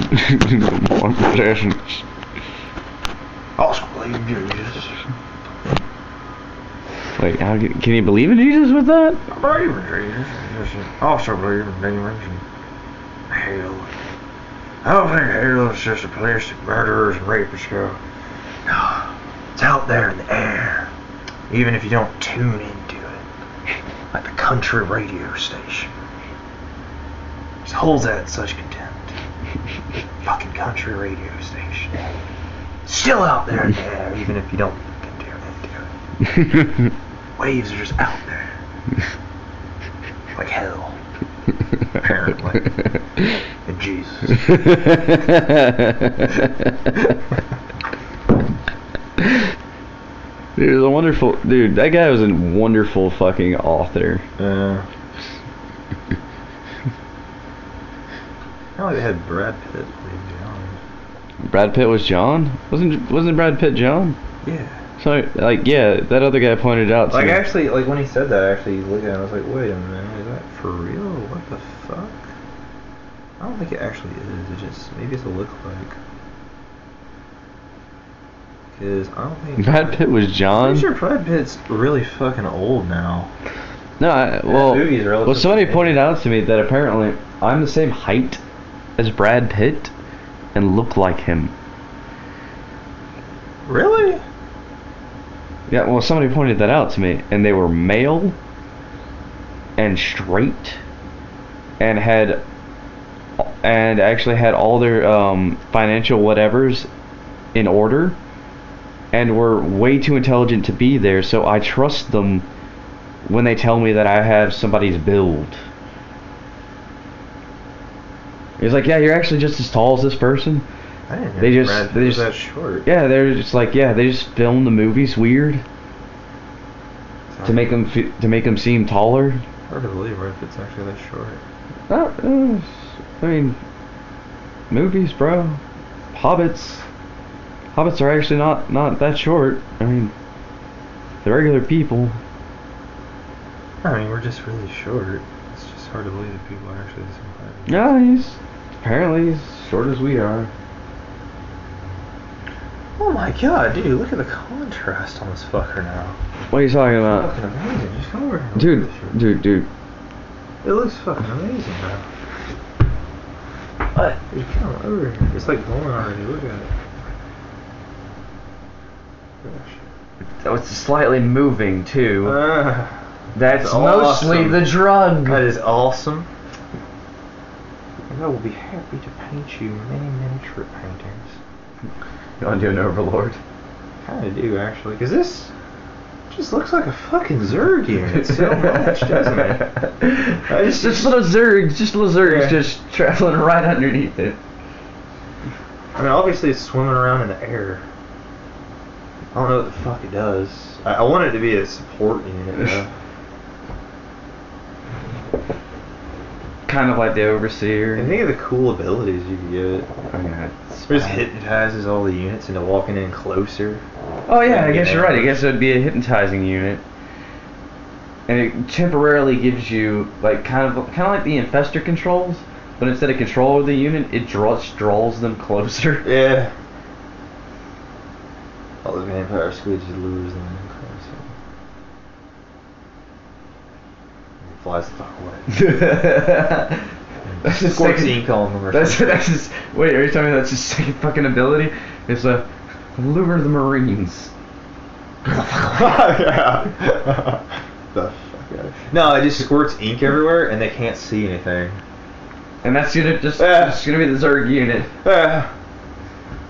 More blessings. Also believe in Jesus. Wait, can you believe in Jesus with that? I believe in Jesus. I also believe in demons and hell. I don't think hell is just a place that murderers and rapists go. No, it's out there in the air. Even if you don't tune into it. Like the country radio station. Just holds that in such contempt. Fucking country radio station. Still out there in the air, even if you don't tune into it. Waves are just out there. Like hell. Apparently. And Jesus. Dude, that guy was a wonderful fucking author. I like they had Brad Pitt. Brad Pitt was John? Wasn't Brad Pitt John? Yeah. So, like, yeah, that other guy pointed out to Like, me. actually, like, when he said that, actually, he's looking at it, I was like, wait a minute, is that for real? What the fuck? I don't think it actually is. It just, maybe it's a look-alike. Because I don't think... Brad Pitt was John? I'm pretty sure Brad Pitt's really fucking old now. No, well, somebody pointed out to me that apparently I'm the same height as Brad Pitt and look like him. Really? Yeah, well, somebody pointed that out to me, and they were male and straight and actually had all their financial whatevers in order and were way too intelligent to be there, so I trust them when they tell me that I have somebody's build. He's like, yeah, you're actually just as tall as this person. I didn't know Brad Pitt was that short. Yeah, they're just like, yeah, they just film the movies weird to make them seem taller. Hard to believe Brad Pitt's actually that short. I mean, movies, bro. Hobbits are actually not that short. I mean, they're regular people. I mean, we're just really short. It's just hard to believe that people are actually this height. Yeah, he's apparently as short as we are. Oh my god, dude, look at the contrast on this fucker now. What are you talking about? Fucking amazing. Just come over here and look at this shit. Dude. It looks fucking amazing now. What? Dude, come over here. It's like going already. Look at it. Gosh. Oh, it's slightly moving too. That's That's mostly awesome. the drug. That is awesome. And I will be happy to paint you many, many trip paintings. You want to do an Overlord? Kinda do, actually. Because this just looks like a fucking Zerg unit so much, doesn't it? Just little Zergs, Yeah. just traveling right underneath it. I mean, obviously it's swimming around in the air. I don't know what the fuck it does. I want it to be a support unit, though. Kind of like the Overseer. And think of the cool abilities you can give it. Oh, yeah. It just hypnotizes all the units into walking in closer. Oh yeah, I guess you're right. I guess it would be a hypnotizing unit, and it temporarily gives you like kind of like the infestor controls, but instead of control of the unit, it draws them closer. Yeah. All the vampire squids just lures them in closer. And it flies the fuck away. That's his Squirts second. ink on them or That's something. his. Wait, are you telling me that's his second fucking ability? It's a lure the Marines. Yeah. The fuck out of. No, it just squirts ink everywhere and they can't see anything. And that's gonna just gonna be the Zerg unit.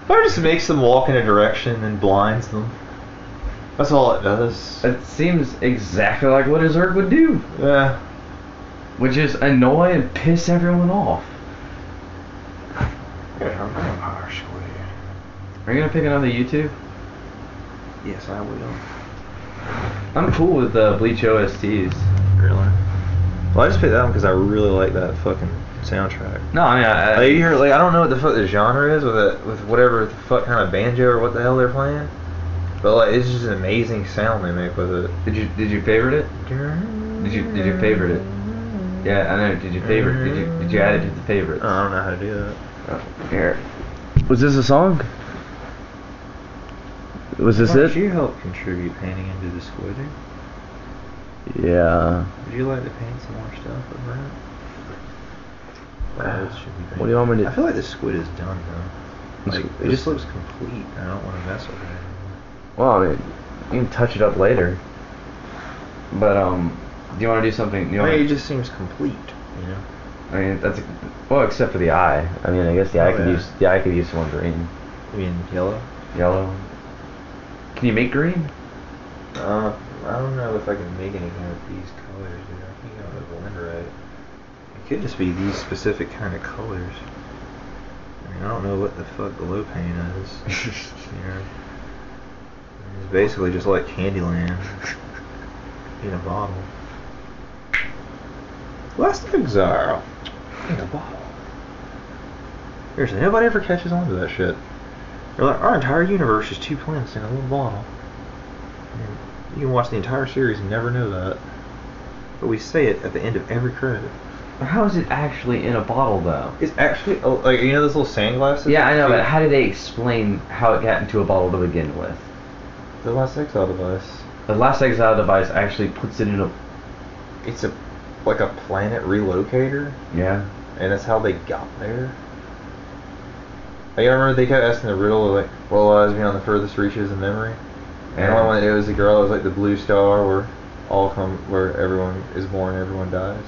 Or just makes them walk in a direction and blinds them. That's all it does. It seems exactly like what a Zerg would do. Yeah. Which is annoy and piss everyone off. Vampire squid. Are you gonna pick another YouTube? Yes, I will. I'm cool with Bleach OSTs. Really? Well, I just picked that one because I really like that fucking soundtrack. No, I mean, Like, you hear, like, I don't know what the fuck the genre is with whatever the fuck kind of banjo or what the hell they're playing, but like it's just an amazing sound they make with it. Did you favorite it? Did you favorite it? Yeah, I know. Did you favorite? Did you add it to the favorites? I don't know how to do that. Here. Was this a song? Was this Why it? did you help contribute painting into the squid? Yeah. Would you like to paint some more stuff over it? What do you want me to? I feel like the squid is done though. Like, it just looks complete. I don't want to mess with it anymore. Well, I mean, you can touch it up later. But do you want to do something? I mean, it just seems complete, you know. I mean, well, except for the eye. I mean, I guess the eye could use some green, You mean yellow? yellow. Can you make green? I don't know if I can make anything with these colors, dude. I think I'm gonna blend right. It could just be these specific kind of colors. I mean, I don't know what the fuck glow paint is. You know, it's basically just like Candyland in a bottle. Last Exile in a bottle. Seriously, nobody ever catches on to that shit. They're like, our entire universe is 2 planets in a little bottle. And you can watch the entire series and never know that. But we say it at the end of every credit. How is it actually in a bottle, though? It's actually, like, you know those little sandglasses? Yeah, I know, but how do they explain how it got into a bottle to begin with? The Last Exile device. The Last Exile device actually puts it in a... It's like a planet relocator. Yeah. And that's how they got there. I remember they kept asking the riddle, like, what lies beyond the furthest reaches of memory? And the only one it was the girl that was like the blue star where everyone is born, everyone dies.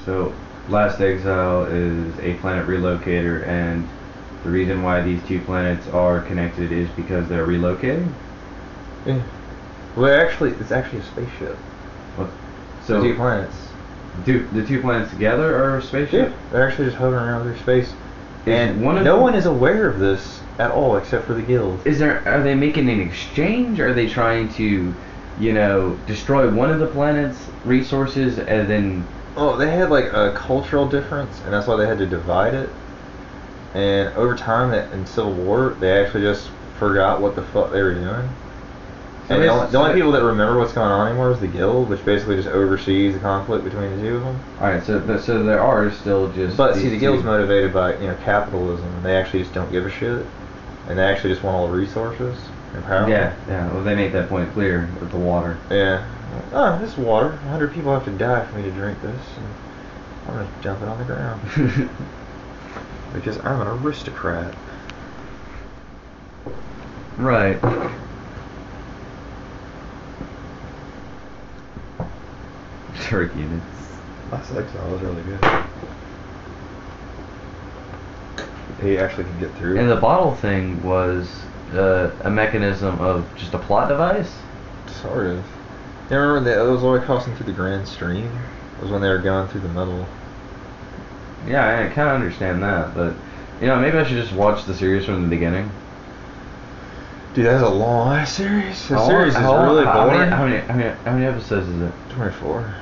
So, Last Exile is a planet relocator, and the reason why these two planets are connected is because they're relocating? Yeah. Well, it's actually a spaceship. What? So So, 2 planets. the two planets together are a spaceship? Yeah, they're actually just hovering around through space. And one of no them- one is aware of this at all except for the guild. Are they making an exchange? Are they trying to, destroy one of the planet's resources and then... Oh, they had like a cultural difference, and that's why they had to divide it. And over time, in Civil War, they actually just forgot what the fuck they were doing. And the only people that remember what's going on anymore is the guild, which basically just oversees the conflict between the two of them. Alright, so there are still just... But see, these the guild's two. motivated by capitalism, and they actually just don't give a shit, and they actually just want all the resources and power. Yeah, well, they make that point clear with the water. Yeah. Oh, this water. 100 people have to die for me to drink this, and I'm gonna dump it on the ground because I'm an aristocrat. Right. Turk units. Last Exile was really good. He actually can get through. And the bottle thing was a mechanism of just a plot device? Sort of. You remember that it was always crossing through the Grand Stream? It was when they were going through the metal. Yeah, I kind of understand that, but maybe I should just watch the series from the beginning. Dude, that's a long ass series. The How series is really boring. How many episodes is it? 24.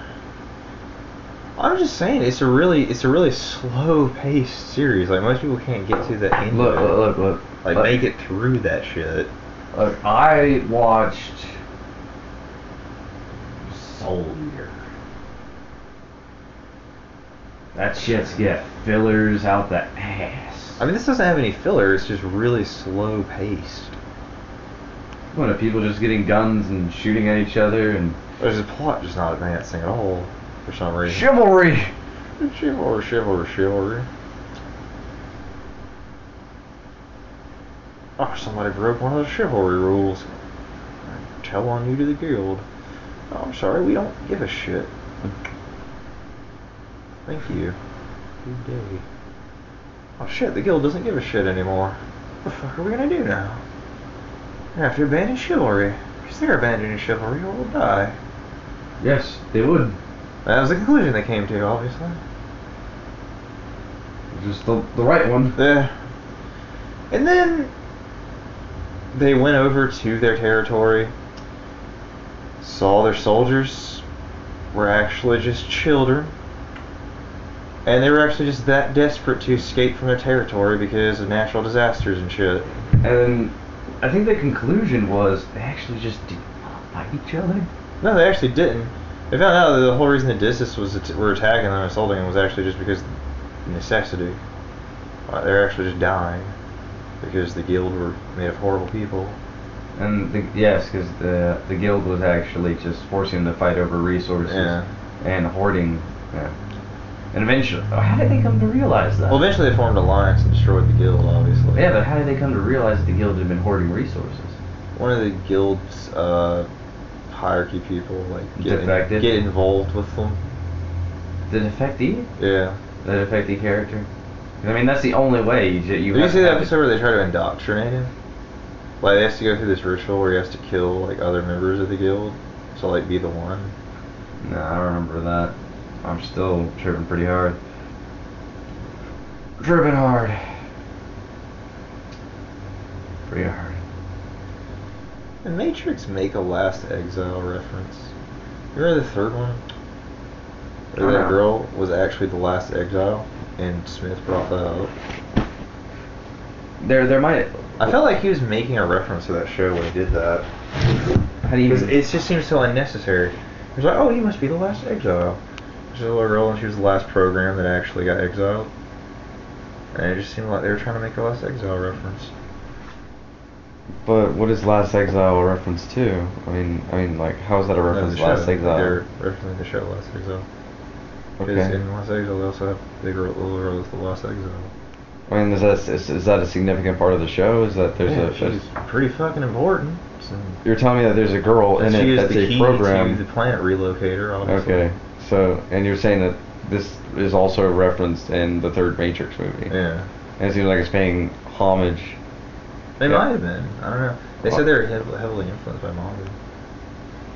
I'm just saying, it's a really slow paced series. Like most people can't get to the end of it. Look. Like make it through that shit. Look, I watched Soldier. That shit's get fillers out the ass. I mean, this doesn't have any filler. It's just really slow paced. When are people just getting guns and shooting at each other and There's a plot just not advancing at all for some reason. chivalry? Chivalry. Oh, somebody broke one of the chivalry rules. Tell on you to the guild. Oh, I'm sorry, we don't give a shit. Thank you. Good day. Oh shit, the guild doesn't give a shit anymore. What the fuck are we gonna do now? We have to abandon chivalry. Because they're abandoning chivalry or we'll die. Yes, they would. That was the conclusion they came to, obviously. Just the right one. Yeah. And then they went over to their territory, saw their soldiers were actually just children, and they were actually just that desperate to escape from their territory because of natural disasters and shit. And I think the conclusion was they actually just did not fight each other. No, they actually didn't. They found out that the whole reason the Odysseus were attacking them and assaulting them was actually just because of necessity. They're actually just dying because the guild were made of horrible people. And yes, because the guild was actually just forcing them to fight over resources and hoarding. Yeah. And eventually, how did they come to realize that? Well, eventually they formed an alliance and destroyed the guild, obviously. Yeah, but how did they come to realize that the guild had been hoarding resources? One of the guild's hierarchy people Defected? get involved with them. The defectee? Yeah. The defectee character? I mean, that's the only way you Did you have see to the have episode where they try to indoctrinate him? Like, they has to go through this ritual where he has to kill, like, other members of the guild to, like, be the one. No, I don't remember that. I'm still tripping pretty hard. Tripping hard. Pretty hard. Did Matrix make a Last Exile reference? You remember the third one? Where that girl was actually the Last Exile, and Smith brought that up. There might. I felt like he was making a reference to that show when he did that. How do you? Because it just seems so unnecessary. He was like, "Oh, you must be the Last Exile." She's a little girl, and she was the last program that actually got exiled. And it just seemed like they were trying to make a Last Exile reference. But what is Last Exile a reference to? I mean, like, how is that a reference to Last Exile? They're referencing the show Last Exile. Because Okay. in Last Exile, they also have Big Little Girl as the Last Exile. I mean, is that a significant part of the show? Is that there's She's pretty fucking important. So You're telling me that there's a girl in she it is that's the a key program. to the planet relocator, obviously. Okay, so and you're saying that this is also referenced in the third Matrix movie. Yeah. And it seems like it's paying homage. They Yeah. might have been. I don't know. They said they were heavily influenced by manga.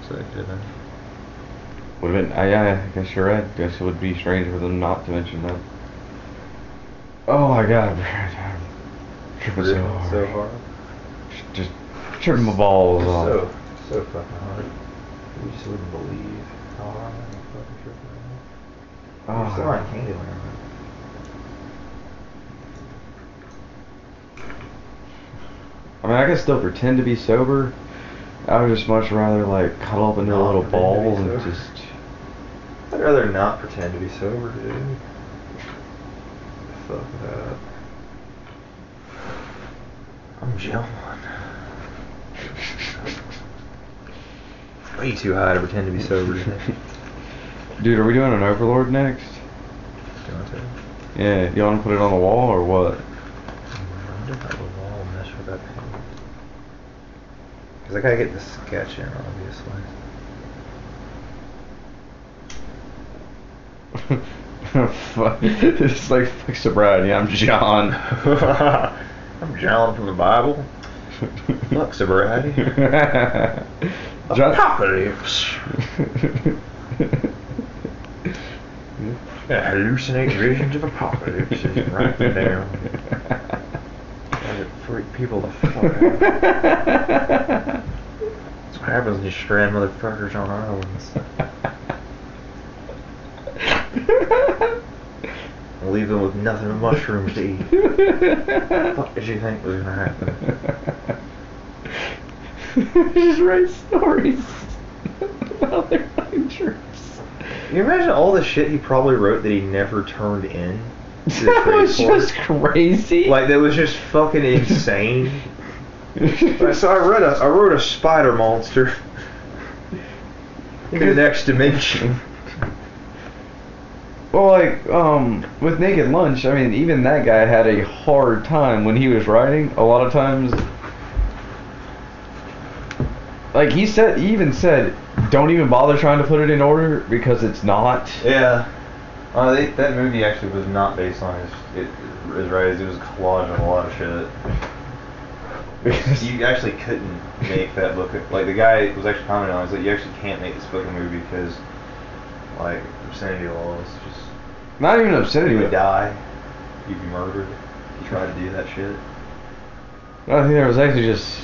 So they could have been. Would have been. Yeah, I guess you're right. I guess it would be strange for them not to mention that. Oh my god, I'm tripping so hard. So hard. Just tripping my balls off. So fucking hard. You just wouldn't believe how hard I'm fucking tripping right now. You're still on Candyland. I mean, I can still pretend to be sober. I would just much rather like cuddle up into a little ball and just. I'd rather not pretend to be sober, dude. Fuck that. I'm gelling. Way too high to pretend to be sober today. Dude, are we doing an Overlord next? Do you want to? Yeah, you want to put it on the wall or what? I'm just have a wall mesh with that paint. Because I gotta get the sketch in, obviously. It's like fuck sobriety. I'm John. I'm John from the Bible. Fuck sobriety. John. Apocalypse. Yeah, hallucinate visions of apocalypse. Just write them down. Let it freak people the fuck out. That's what happens when you strand motherfuckers on islands. Leave them with nothing but mushrooms to eat. What the fuck did you think was gonna happen? Just write stories about their fucking trips. Can you imagine all the shit he probably wrote that he never turned in? To the That was trade force? just crazy. Like, that was just fucking insane. So I wrote a spider monster in the next dimension. Well, like, with Naked Lunch, I mean, even that guy had a hard time when he was writing. A lot of times, like he even said, don't even bother trying to put it in order because it's not. Yeah. That movie actually was not based on his writings. It was a collage of a lot of shit. You actually couldn't make that book. Like, the guy was actually commenting on it, like, you actually can't make this fucking movie because, like, obscenity laws just... Not even obscenity. You would die. You'd be murdered if you tried to do that shit. I think there was actually just.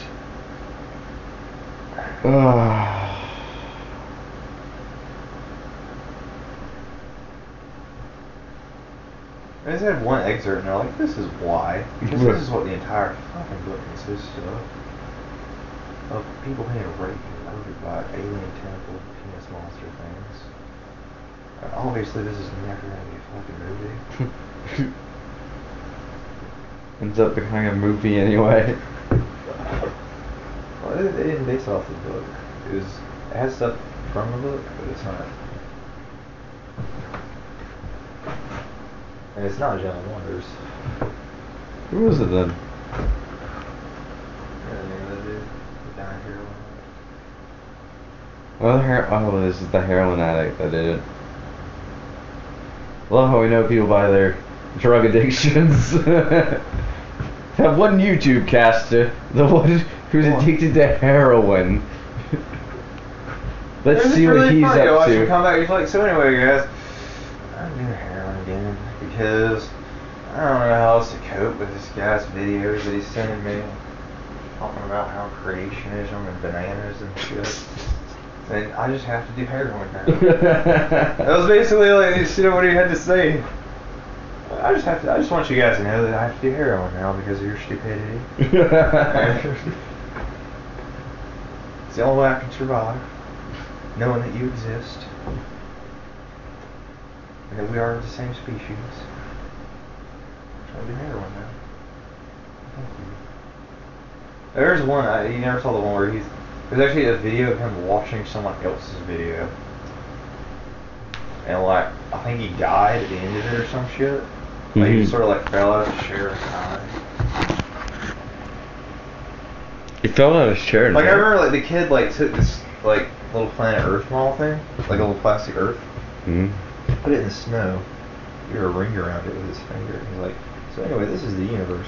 I just had one excerpt and they're like, this is why. Because this is what the entire fucking book consists of. Of people being raped and murdered by alien tentacle penis monster things. Obviously this is never going to be a fucking movie. Ends up becoming a movie anyway. Well, they didn't base it off the book. It has stuff from the book, but it's not. And it's not John Wonders. Who was it then? Yeah, the name of that dude. The dying hero. Oh, this is the heroin addict that did it. Love how we know people by their drug addictions. That one YouTube caster, the one who's addicted to heroin. Let's see what he's funny to up watch him to. come back. He's like, so anyway, guys, I'm doing heroin again because I don't know how else to cope with this guy's videos that he's sending me, talking about how creationism and bananas and shit. And I just have to do heroin now. That was basically like, what he had to say. I just want you guys to know that I have to do heroin now because of your stupidity. It's the only way I can survive, knowing that you exist, and that we are the same species. I'm trying to do heroin now. Thank you. There's one, you never saw the one where there's actually a video of him watching someone else's video. And like, I think he died at the end of it or some shit. Like he sort of like fell out of his chair and died. He fell out of his chair. Like I remember like the kid like took this like little Planet Earth model thing, like a little plastic Earth, put it in the snow, drew a ring around it with his finger. He's like, so anyway, this is the universe.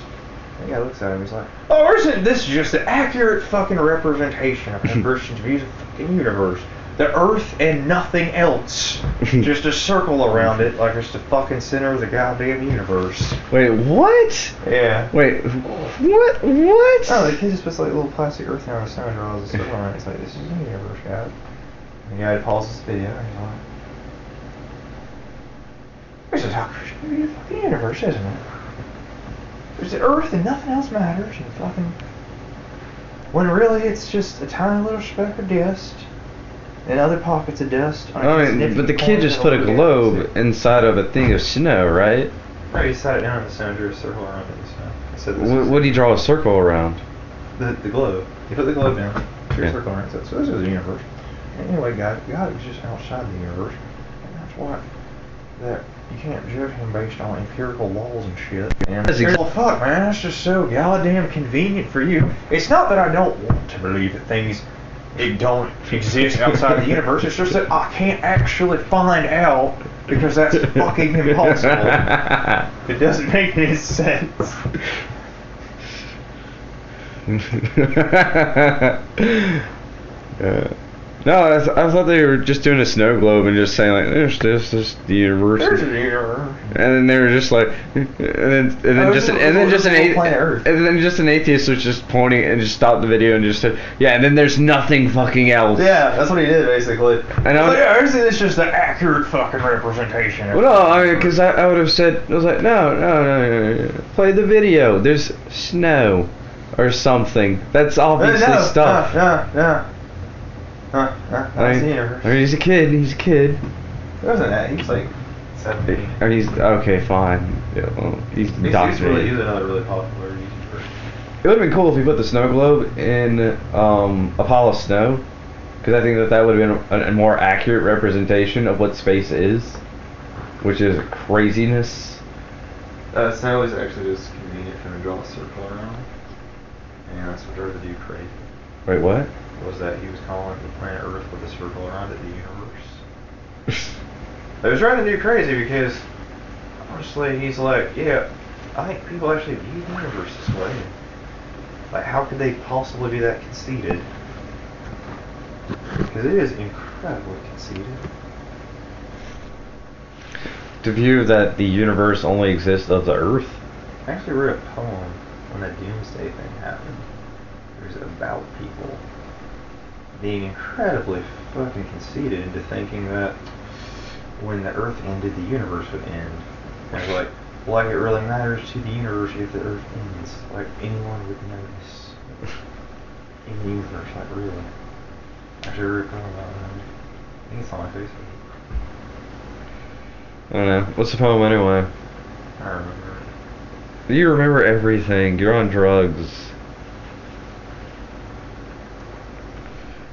And the guy looks at him, he's like, oh, isn't this just an accurate fucking representation of a person's views of the fucking universe? The Earth and nothing else. Just a circle around it, like it's the fucking center of the goddamn universe. Wait, what? Yeah. Wait, what? What? Oh, the kid just puts like a little plastic Earth down the snow and draws a circle around it. It's like, this is the universe, guys. And the guy pauses the video and he's like, this is how Christian view the fucking universe, isn't it? There's the Earth and nothing else matters, and fucking... when really it's just a tiny little speck of dust and other pockets of dust. I mean, but the kid just put a globe inside of a thing of snow, right? Right, he sat it down in the snow and drew a circle around it in the snow. He said this What did he draw a circle around? The globe. He put the globe down, drew a Yeah. circle around it. So this is the universe. And anyway, God is just outside the universe. And that's why that you can't judge him based on empirical laws and shit. And well, fuck, man, that's just so goddamn convenient for you. It's not that I don't want to believe that things don't exist outside the universe. It's just that I can't actually find out because that's fucking impossible. It doesn't make any sense. No, I thought they were just doing a snow globe and just saying like, there's this the universe, There's the universe. and then they were just like, and then just an atheist was just pointing and just stopped the video and just said, yeah, and then there's nothing fucking else. Yeah, that's what he did basically. And I see this just an accurate fucking representation. Well, no, I mean, because I would have said, I was like, no, play the video. There's snow or something. That's obviously stuff. No. I mean, he's a kid. It wasn't that. He's like 70. Or he's okay, fine. Yeah, well, he's He's indoctrinated. another really popular YouTuber. It would have been cool if he put the snow globe in a pile of snow, because I think that would have been a more accurate representation of what space is, which is craziness. Snow is actually just convenient for him to draw a circle around, and that's what drove the dude crazy. Wait, what? Was that he was calling the planet Earth with a circle around it the universe. It was driving the dude crazy because, honestly, he's like, yeah, I think people actually view the universe this way. Like, how could they possibly be that conceited? Because it is incredibly conceited. To view that the universe only exists of the Earth. I actually wrote a poem when that doomsday thing happened. It was about people being incredibly fucking conceited into thinking that when the Earth ended, the universe would end. And it's like, like it really matters to the universe if the Earth ends. Like anyone would notice in the universe, like really. Actually, I wrote a poem about that. I think it's on my Facebook. I don't know. What's the poem anyway? I don't remember. You remember everything. You're on drugs.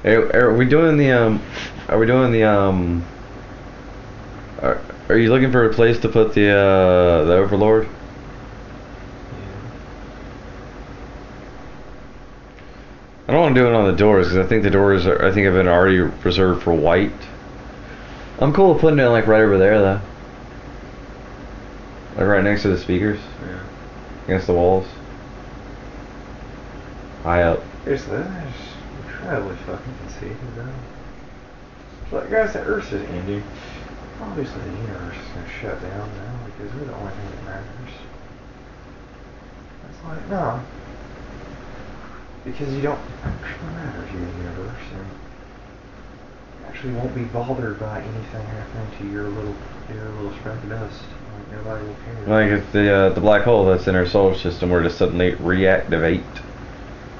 Hey, are we doing the Are we doing the Are you looking for a place to put the Overlord? I don't want to do it on the doors because I think the doors are. I think have been already reserved for white. I'm cool with putting it like right over there though. Like right next to the speakers. Yeah. Against the walls. High up. It's incredibly fucking conceited though. Like guys, the Earth is ending. Obviously the universe is gonna shut down now because we're the only thing that matters. It's like, no. Because you don't actually matter to the universe and you actually won't be bothered by anything happening to your little speck of dust. Like nobody will care. Like if the black hole that's in our solar system were to suddenly reactivate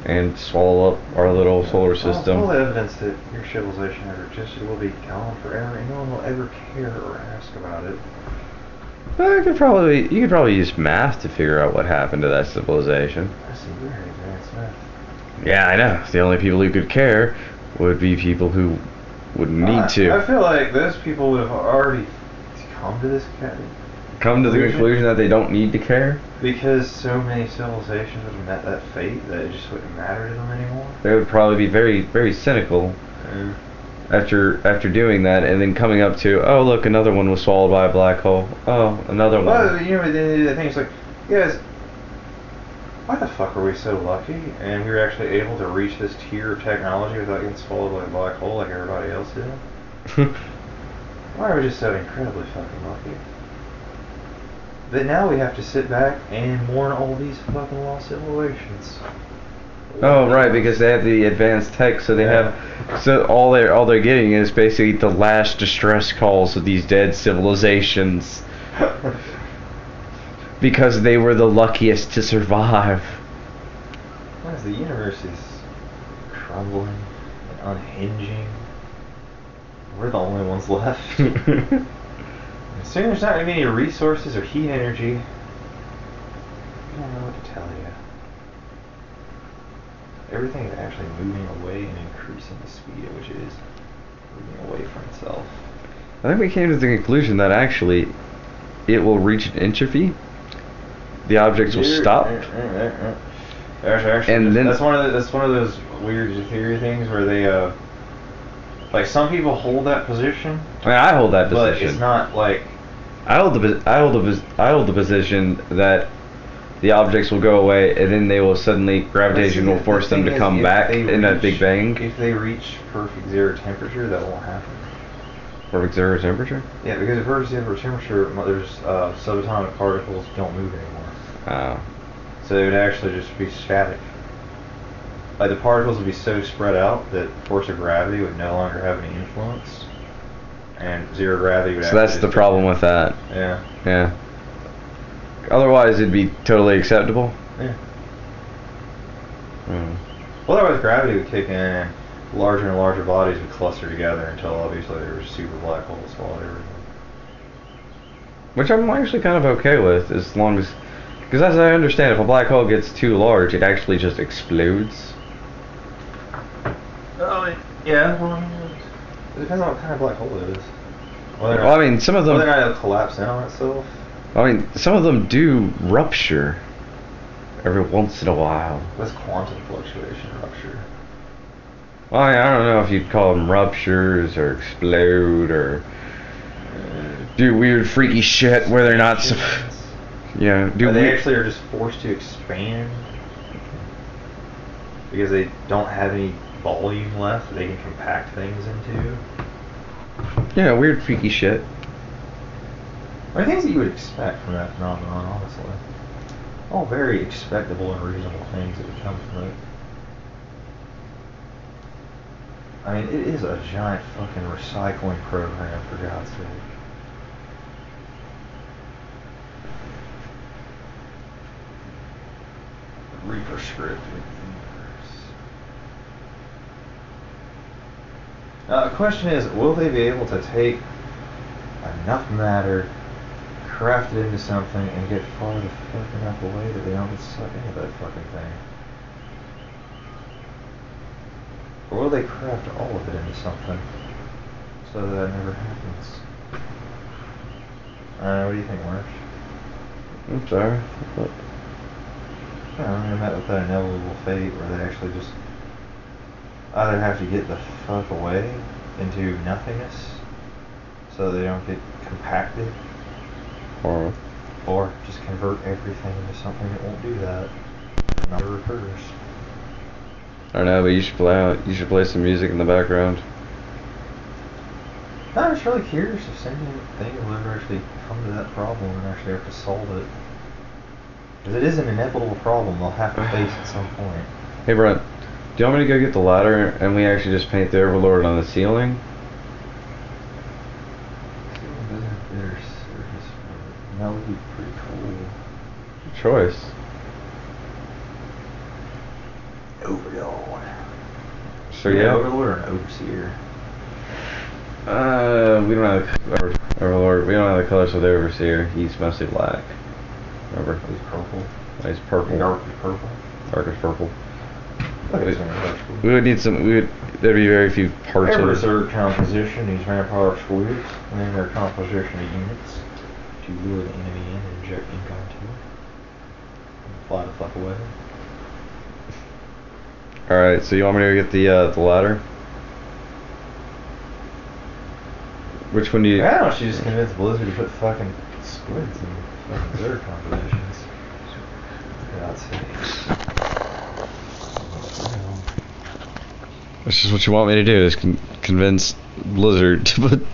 and swallow up our little solar system. All the evidence that your civilization ever existed will be gone forever, and no one will ever care or ask about it. Well, you could probably use math to figure out what happened to that civilization. That's some very advanced math. Yeah, I know. The only people who could care would be people who would need to. I feel like those people would have already come to this Come to the conclusion that they don't need to care. Because so many civilizations would have met that fate that it just wouldn't matter to them anymore. They would probably be very, very cynical after doing that, and then coming up to, oh look, another one was swallowed by a black hole. Oh, another one. Well, you know, the thing is like, guys, why the fuck are we so lucky and we were actually able to reach this tier of technology without getting swallowed by a black hole like everybody else did? Why are we just so incredibly fucking lucky? But now we have to sit back and mourn all these fucking lost civilizations. Oh right, because they have the advanced tech, so they have, so all they're getting is basically the last distress calls of these dead civilizations, because they were the luckiest to survive. As the universe is crumbling and unhinging, we're the only ones left. Soon there's not going to be any resources or heat energy. I don't know what to tell you. Everything is actually moving away and increasing the speed at which it is moving away from itself. I think we came to the conclusion that actually it will reach an entropy. The objects will stop. And then that's one of those weird theory things where they like some people hold that position. I mean, I hold that position. But it's not like I hold the position that the objects will go away and then they will suddenly, gravitation will force them to come back in that Big Bang. If they reach perfect zero temperature, that won't happen. Perfect zero temperature? Yeah, because at perfect zero temperature, there's subatomic particles don't move anymore. Oh. So they would actually just be static. Like the particles would be so spread out that force of gravity would no longer have any influence. And zero gravity would So that's the problem with that. Yeah. Yeah. Otherwise, it'd be totally acceptable. Yeah. Mm. Well, otherwise gravity would kick in and larger and larger bodies would cluster together until obviously there were super black holes swallowed everything. Which I'm actually kind of okay with, as long as... Because as I understand, if a black hole gets too large, it actually just explodes. Oh, yeah. Well, it depends on what kind of black hole it is. Well, I mean, some of them... Whether or not it'll collapse in on itself. I mean, some of them do rupture every once in a while. What's quantum fluctuation rupture? Well, I don't know if you'd call them ruptures or explode or do weird freaky shit where they're not... Yeah, they actually are just forced to expand because they don't have any volume left that they can compact things into. Yeah, weird freaky shit. I mean, things that you would expect from that phenomenon, honestly. All very expectable and reasonable things that would come from it. I mean, it is a giant fucking recycling program, for God's sake. Reaper script. The question is, will they be able to take enough matter, craft it into something and get far the fuck enough away that they don't get sucked into that fucking thing? Or will they craft all of it into something so that never happens? What do you think, Marsh? I'm sorry. I met with that inevitable fate where they actually just either have to get the fuck away into nothingness so they don't get compacted, or just convert everything into something that won't do that. Never occurs. I don't know, but you should play some music in the background. I'm just really curious if sentient things will ever actually come to that problem and actually have to solve it. Because it is an inevitable problem they'll have to face at some point. Hey Brent, do you want me to go get the ladder and we actually just paint the Overlord on the ceiling? That would be pretty cool. Good choice. Overlord. So yeah. Overlord or an Overseer? We don't have Overlord. We don't have the colors of the Overseer. He's mostly black. Remember? He's purple. He's purple. Darkest purple. Darkest purple. We We would need some. There'd be very few parts of it. reserve composition. These vampire squids, and then their composition of units to lure the enemy in and inject ink onto it. And fly the fuck away. Alright, so you want me to go get the ladder? Which one do you... I don't know, she just convinced Blizzard to put fucking squids in fucking their compositions. For God's sakes. That's just what you want me to do, is convince Blizzard to put